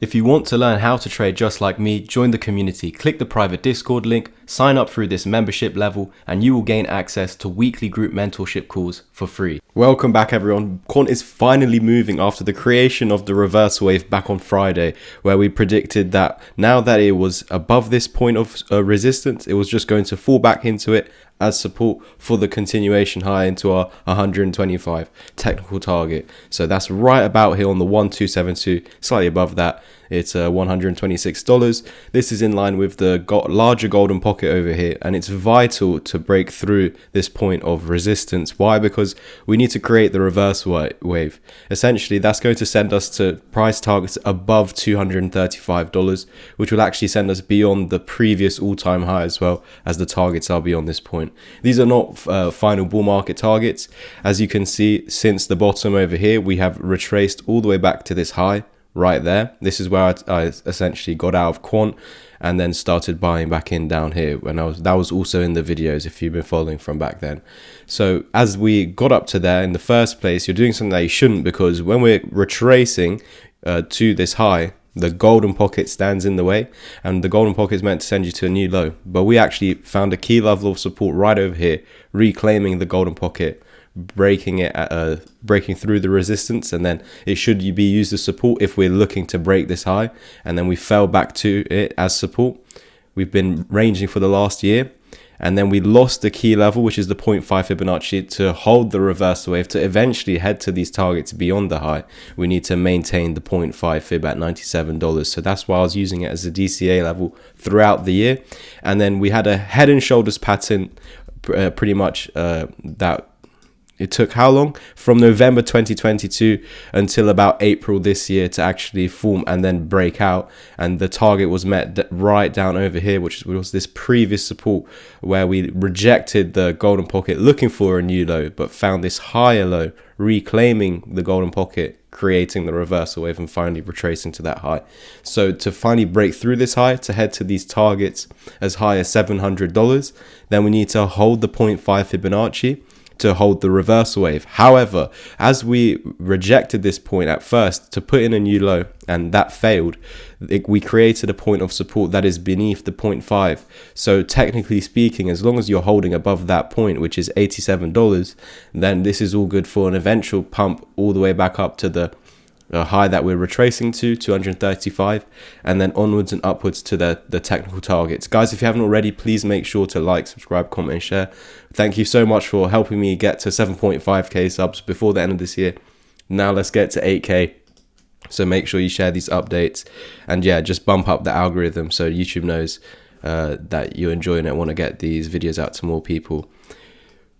If you want to learn how to trade just like me, join the community, click the private Discord link, sign up through this membership level, and you will gain access to weekly group mentorship calls for free. Welcome back everyone. Quant is finally moving after the creation of the reverse wave back on Friday, where we predicted that now that it was above this point of resistance, it was just going to fall back into it as support for the continuation high into our 125 technical target. So that's right about here on the 1272, slightly above that. It's $126. This is in line with the larger golden pocket over here, and it's vital to break through this point of resistance. Why? Because we need to create the reverse wave. Essentially, that's going to send us to price targets above $235, which will actually send us beyond the previous all-time high as well as the targets are beyond this point. These are not final bull market targets. As you can see, since the bottom over here, we have retraced all the way back to this high right there. This is where I essentially got out of Quant and then started buying back in down here when that was also in the videos if you've been following from back then. So as we got up to there in the first place, you're doing something that you shouldn't, because when we're retracing to this high, the golden pocket stands in the way, and the golden pocket is meant to send you to a new low. But we actually found a key level of support right over here, reclaiming the golden pocket, breaking through the resistance, and then it should be used as support if we're looking to break this high. And then we fell back to it as support. We've been ranging for the last year, and then we lost the key level, which is the 0.5 Fibonacci, to hold the reversal wave. To eventually head to these targets beyond the high, we need to maintain the 0.5 Fib at $97. So that's why I was using it as a DCA level throughout the year. And then we had a head and shoulders pattern pretty much that it took how long? From November 2022 until about April this year to actually form and then break out. And the target was met right down over here, which was this previous support where we rejected the golden pocket looking for a new low, but found this higher low, reclaiming the golden pocket, creating the reversal wave, and finally retracing to that high. So to finally break through this high, to head to these targets as high as $700, then we need to hold the 0.5 Fibonacci to hold the reversal wave. However, as we rejected this point at first to put in a new low and that failed, we created a point of support that is beneath the 0.5. So technically speaking, as long as you're holding above that point, which is $87, then this is all good for an eventual pump all the way back up to the high that we're retracing to 235, and then onwards and upwards to the technical targets. Guys, if you haven't already, please make sure to like, subscribe, comment and share. Thank you so much for helping me get to 7.5k subs before the end of this year. Now let's get to 8k. So make sure you share these updates, and yeah, just bump up the algorithm so YouTube knows that you're enjoying it, want to get these videos out to more people.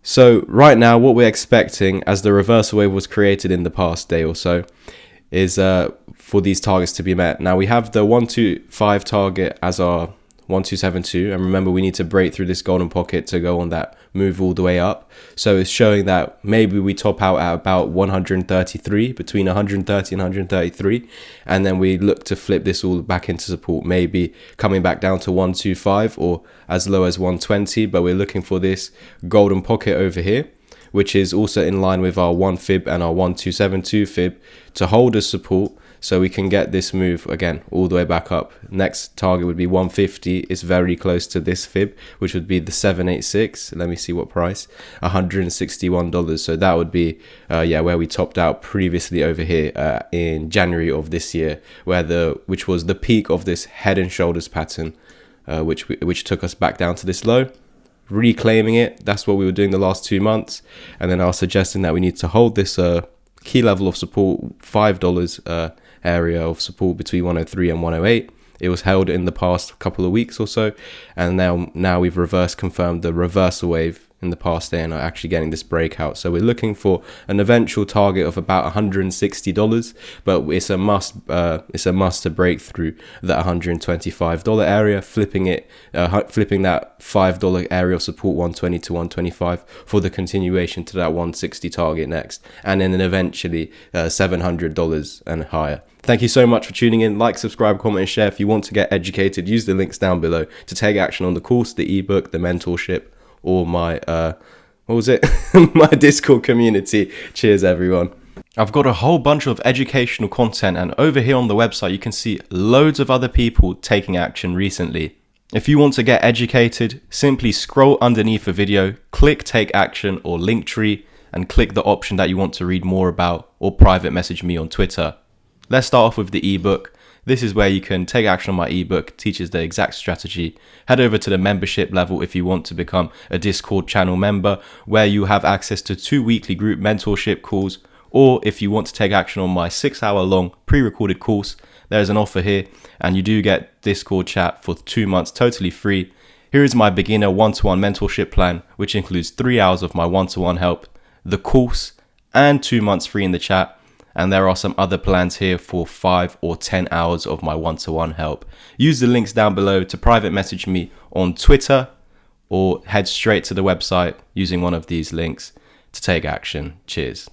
So right now, what we're expecting as the reversal wave was created in the past day or so is for these targets to be met. Now we have the 125 target as our 1272, and remember we need to break through this golden pocket to go on that move all the way up. So it's showing that maybe we top out at about 133, between 130 and 133, and then we look to flip this all back into support, maybe coming back down to 125 or as low as 120. But we're looking for this golden pocket over here, which is also in line with our 1 Fib and our 1272 Fib, to hold as support, so we can get this move again all the way back up. Next target would be 150. It's very close to this Fib, which would be the 786. Let me see what price. $161. So that would be where we topped out previously over here in January of this year, which was the peak of this head and shoulders pattern, which took us back down to this low. Reclaiming it, that's what we were doing the last 2 months, and then I was suggesting that we need to hold this key level of support, $5 area of support between 103 and 108. It was held in the past couple of weeks or so, and now we've reverse confirmed the reversal wave in the past day and are actually getting this breakout. So we're looking for an eventual target of about $160, but it's a must to break through that $125 area, flipping that $5 area of support, 120 to 125, for the continuation to that 160 target next, and then eventually $700 and higher. Thank you so much for tuning in. Like, subscribe, comment and share. If you want to get educated, use the links down below to take action on the course, the ebook, the mentorship, or my my Discord community. Cheers everyone. I've got a whole bunch of educational content, and over here on the website you can see loads of other people taking action recently. If you want to get educated, simply scroll underneath the video, click take action or Linktree, and click the option that you want to read more about, or private message me on Twitter. Let's start off with the ebook. This is where you can take action on my ebook, teaches the exact strategy. Head over to the membership level if you want to become a Discord channel member, where you have access to 2 weekly group mentorship calls. Or if you want to take action on my 6-hour long pre-recorded course, there's an offer here, and you do get Discord chat for 2 months totally free. Here is my beginner one-to-one mentorship plan, which includes 3 hours of my one-to-one help, the course, and 2 months free in the chat. And there are some other plans here for 5 or 10 hours of my one-to-one help. Use the links down below to private message me on Twitter, or head straight to the website using one of these links to take action. Cheers.